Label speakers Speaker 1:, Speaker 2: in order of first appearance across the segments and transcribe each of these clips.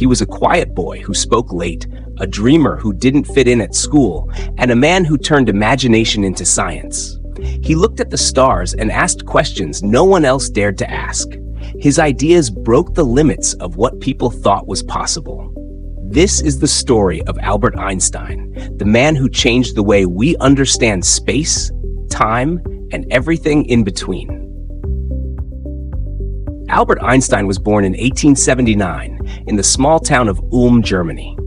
Speaker 1: He was a quiet boy who spoke late, a dreamer who didn't fit in at school, and a man who turned imagination into science. He looked at the stars and asked questions no one else dared to ask. His ideas broke the limits of what people thought was possible. This is the story of Albert Einstein, the man who changed the way we understand space, time, and everything in between. Albert Einstein was born in 1879 in the small town of Ulm, Germany.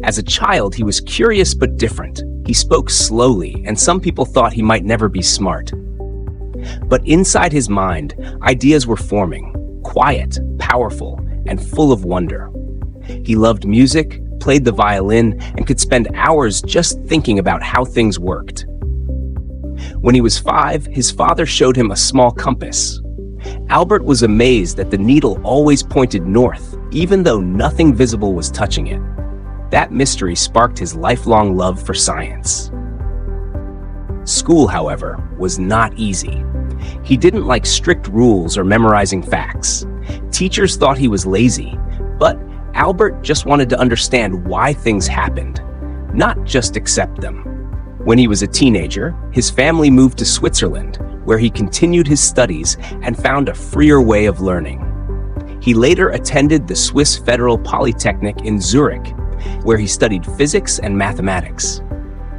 Speaker 1: As a child, he was curious but different. He spoke slowly, and some people thought he might never be smart. But inside his mind, ideas were forming, quiet, powerful, and full of wonder. He loved music, played the violin, and could spend hours just thinking about how things worked. When he was 5, his father showed him a small compass. Albert was amazed that the needle always pointed north, even though nothing visible was touching it. That mystery sparked his lifelong love for science. School, however, was not easy. He didn't like strict rules or memorizing facts. Teachers thought he was lazy, but Albert just wanted to understand why things happened, not just accept them. When he was a teenager, his family moved to Switzerland, where he continued his studies and found a freer way of learning. He later attended the Swiss Federal Polytechnic in Zurich, where he studied physics and mathematics.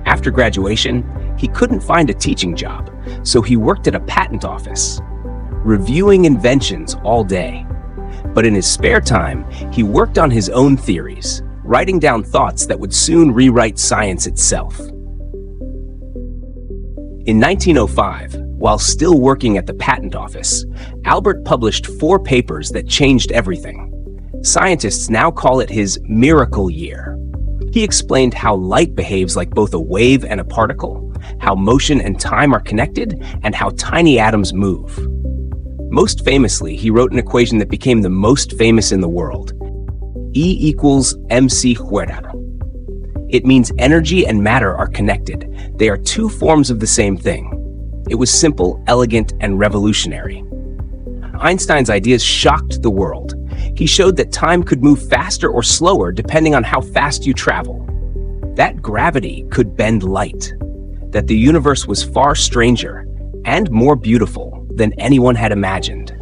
Speaker 1: After graduation, he couldn't find a teaching job, so he worked at a patent office, reviewing inventions all day. But in his spare time, he worked on his own theories, writing down thoughts that would soon rewrite science itself. In 1905, while still working at the patent office, Albert published 4 papers that changed everything. Scientists now call it his miracle year. He explained how light behaves like both a wave and a particle, how motion and time are connected, and how tiny atoms move. Most famously, he wrote an equation that became the most famous in the world: E equals mc squared. It means energy and matter are connected. They are 2 forms of the same thing. It was simple, elegant, and revolutionary. Einstein's ideas shocked the world. He showed that time could move faster or slower depending on how fast you travel, that gravity could bend light, that the universe was far stranger and more beautiful than anyone had imagined.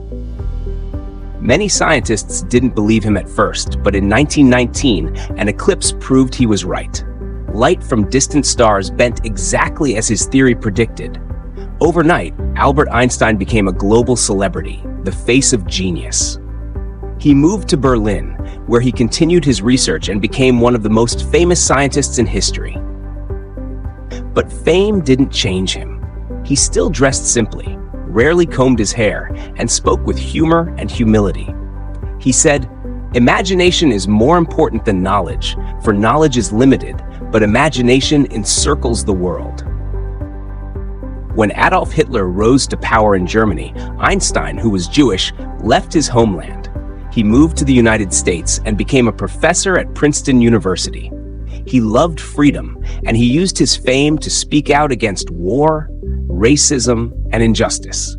Speaker 1: Many scientists didn't believe him at first, but in 1919, an eclipse proved he was right. Light from distant stars bent exactly as his theory predicted. Overnight, Albert Einstein became a global celebrity, the face of genius. He moved to Berlin, where he continued his research and became one of the most famous scientists in history. But fame didn't change him. He still dressed simply, rarely combed his hair, and spoke with humor and humility. He said, "Imagination is more important than knowledge, for knowledge is limited, but imagination encircles the world." When Adolf Hitler rose to power in Germany, Einstein, who was Jewish, left his homeland. He moved to the United States and became a professor at Princeton University. He loved freedom, and he used his fame to speak out against war, racism, and injustice.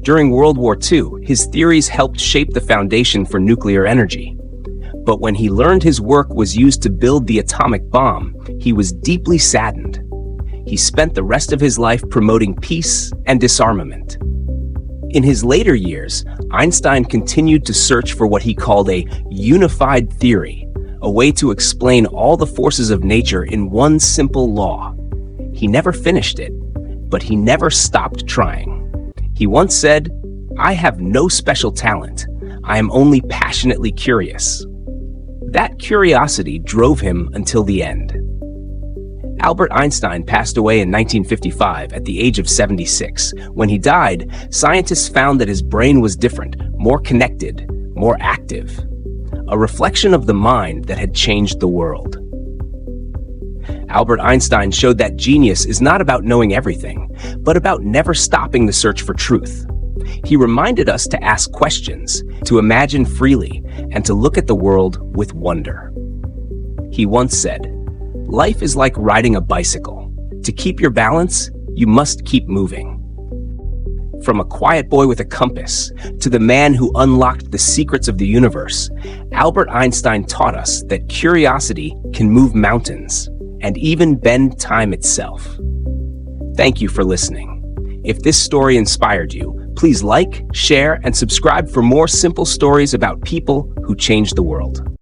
Speaker 1: During World War II, his theories helped shape the foundation for nuclear energy. But when he learned his work was used to build the atomic bomb, he was deeply saddened. He spent the rest of his life promoting peace and disarmament. In his later years, Einstein continued to search for what he called a unified theory, a way to explain all the forces of nature in one simple law. He never finished it, but he never stopped trying. He once said, "I have no special talent. I am only passionately curious." That curiosity drove him until the end. Albert Einstein passed away in 1955 at the age of 76. When he died, scientists found that his brain was different, more connected, more active, a reflection of the mind that had changed the world. Albert Einstein showed that genius is not about knowing everything, but about never stopping the search for truth. He reminded us to ask questions, to imagine freely, and to look at the world with wonder. He once said, "Life is like riding a bicycle. To keep your balance, you must keep moving." From a quiet boy with a compass to the man who unlocked the secrets of the universe, Albert Einstein taught us that curiosity can move mountains and even bend time itself. Thank you for listening. If this story inspired you, please like, share, and subscribe for more simple stories about people who changed the world.